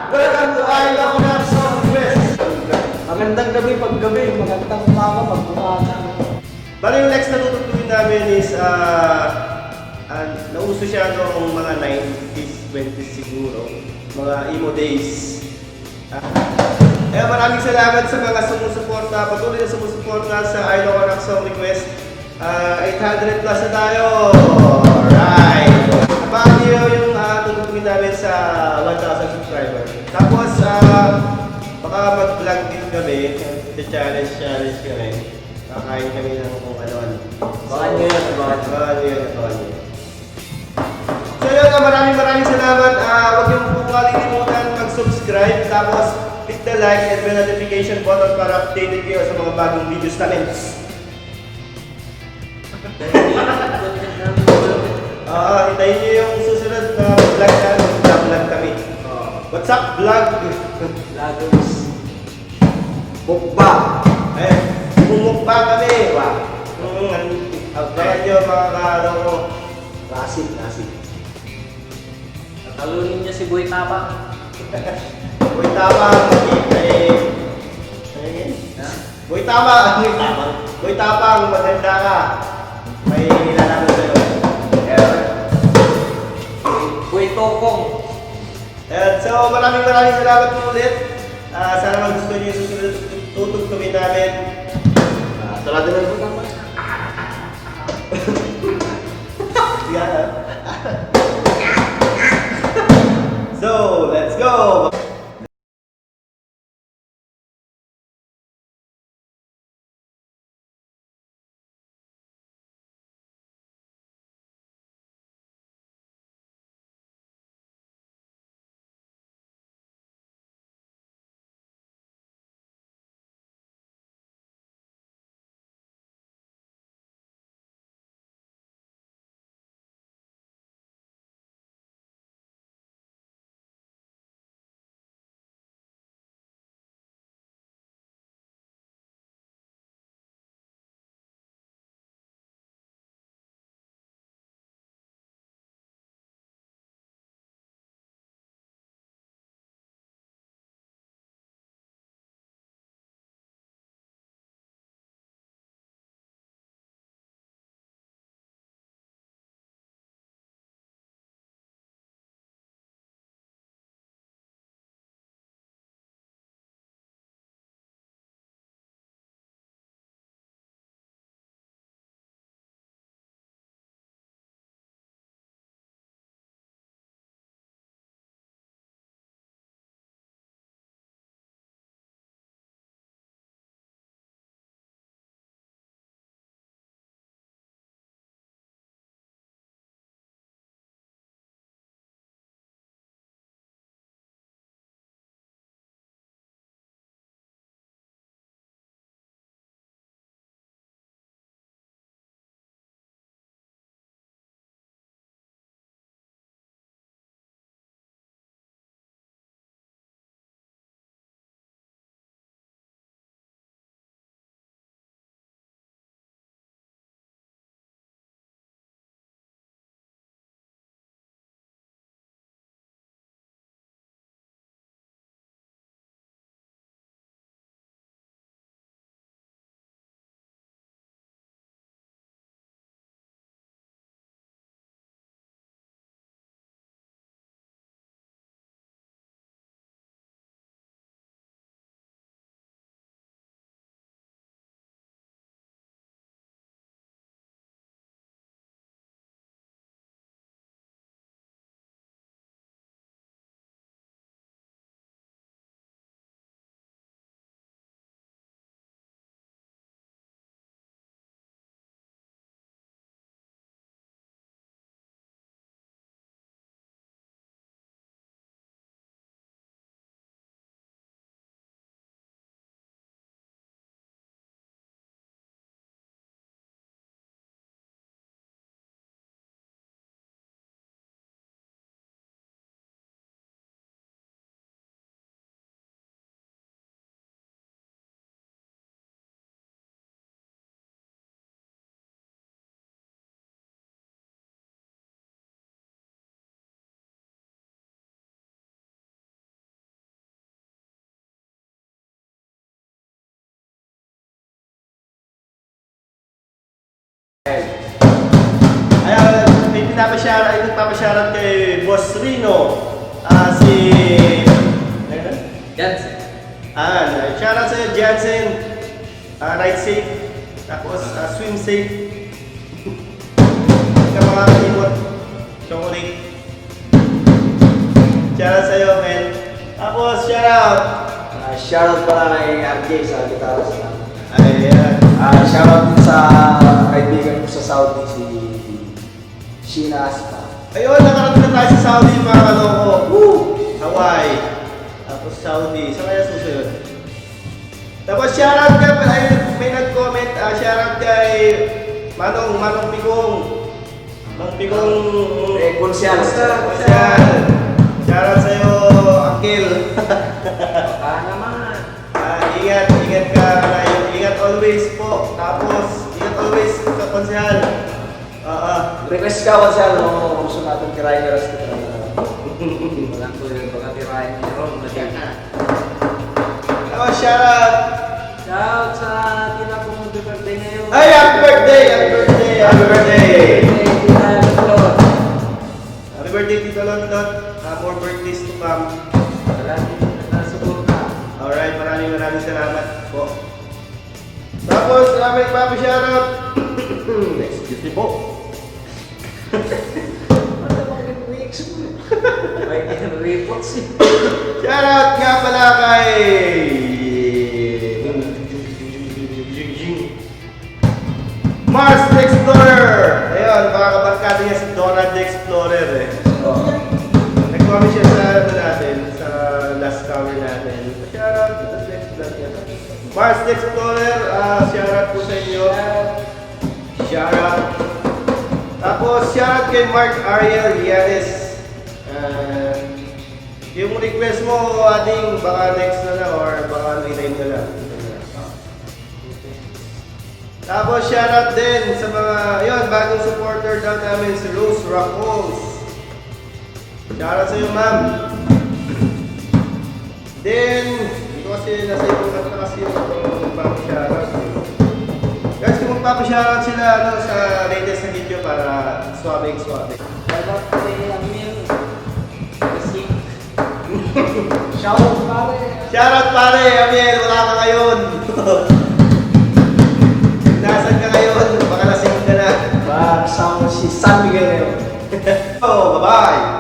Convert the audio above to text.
Welcome to Isla Corazon West. Magandang gabi paggabi, magandang umaga pag umaga. Bali yung next na tutugtugin namin is nauso siya noong mga 90s, 20s siguro. Mga emo days. Kaya maraming salamat sa mga sumusuporta, patuloy na sumusuporta sa Isla Corazon Request. 800 plus na tayo! Alright! Abangan niyo yung tutugtugin namin sa 1,000 subscribers. Tapos, baka mag-vlog din kami, challenge kami. Kakain kami ng kung ano-ano. Abangan nyo yan, abangan nyo. Abangan nyo yan, abangan nyo. So yun, maraming salamat. Huwag niyo po kalilimutan mag-subscribe. Tapos, click the like and bell notification button para updated kayo sa mga bagong videos namin. Hintayin niyo yung susunod na vlog na vlog kami. What's up, vlog? Lagos. Mukbang. Mumukbang kami. Abangan niyo mga kaano ko. Rasid. Talunin niya si Boy Tapa. Boy Tapang. Boy Tapang. Boy Tapang, maganda ka. May nilalaman sa'yo. Boy Tokong. So maraming salamat po ulit. Sana magustuhan niyo yung susunod tutugtugin namin. Sarado na po naman. So, let's go! nagpapasyarat kay Boss Rino. Si... Jansen. Shoutout sa'yo, Jansen. Ride safe. Tapos, swim safe. Sa mga imot. Chocolate. Shoutout sa'yo, men. Tapos, shoutout. Shoutout pala kay RJ sa gitaras na. Ayan. Shoutout din sa kaibigan ko sa Saudi, si Sheena Aspa. Ayun, nakarating na tayo sa Saudi, mga kaloko. Woo! Hawaii. Tapos Saudi. Saan kaya susunod? Tapos shoutout ka, may nag-comment, shoutout kay Manong Pigong. Mang Pigong... Konsyal. Konsyal. Shoutout sa'yo, Akil. Naman. Ingat ka, Rayo. Ingat always po. Tapos, ingat always ka, Konsyal. Request ka ba siya, no? Gusto natin tirahin ka ras kita. Walang ko yung pagkatirahin ni Ron. Tapos, shoutout. Shout sa tila kong birthday ngayon. Ay, happy birthday! Happy birthday! Happy birthday! Happy birthday, Tito London. More birthdays to come. Alright, maraming salamat po. Tapos, maraming shoutout. Excuse me po. Shoutout nga pala kay Mars the Explorer. Ayun, baka kabarkada niya si Dora the Explorer eh. Nag-comment siya sa natin, sa last cover natin. Shoutout, Mars the Explorer, shoutout po sa inyo. Shoutout. Tapos shoutout kay Mark Ariel Yanes. Yung request mo, ading, baka next na lang or baka rename na lang. Tapos shoutout din sa mga, yun, bagong supporter daw namin, si Rose Raccoons. Shoutout sa iyo, ma'am. Then, dito kasi nasa ibang kanta kasi yung magpapashoutout. Guys, kung magpapashoutout sila sa latest na video para swabing-swabing. Shoutout pare. Shoutout pare, Amiel, wala ka ngayon. Nasaan ka ngayon? Baka lasing ka na. Kasama si San Miguel ngayon. Oh, bye-bye.